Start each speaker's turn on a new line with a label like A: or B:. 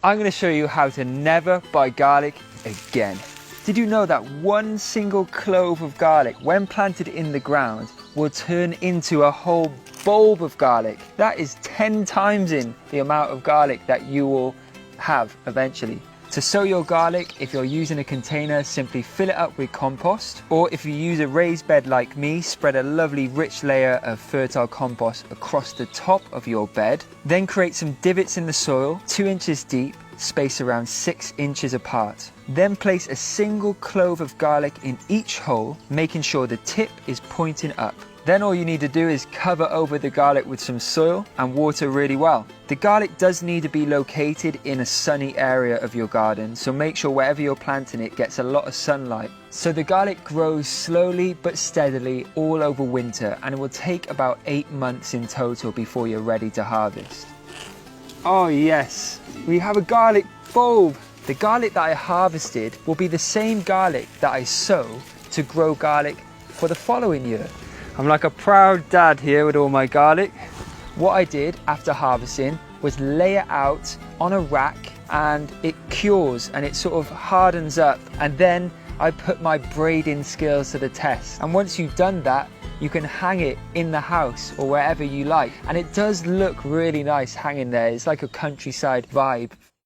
A: I'm going to show you how to never buy garlic again. Did you know that one single clove of garlic, when planted in the ground, will turn into a whole bulb of garlic? That is 10 times in the amount of garlic that you will have eventually. To sow your garlic, if you're using a container, simply fill it up with compost. Or if you use a raised bed like me, spread a lovely rich layer of fertile compost across the top of your bed. Then create some divots in the soil, 2 inches deep, spaced around 6 inches apart. Then place a single clove of garlic in each hole, making sure the tip is pointing up. Then all you need to do is cover over the garlic with some soil and water really well. The garlic does need to be located in a sunny area of your garden, so make sure wherever you're planting it gets a lot of sunlight. So the garlic grows slowly but steadily all over winter, and it will take about 8 months in total before you're ready to harvest. Oh yes, we have a garlic bulb. The garlic that I harvested will be the same garlic that I sow to grow garlic for the following year. I'm like a proud dad here with all my garlic. What I did after harvesting was lay it out on a rack, and it cures and it sort of hardens up, and then I put my braiding skills to the test. And once you've done that, you can hang it in the house or wherever you like, and it does look really nice hanging there. It's like a countryside vibe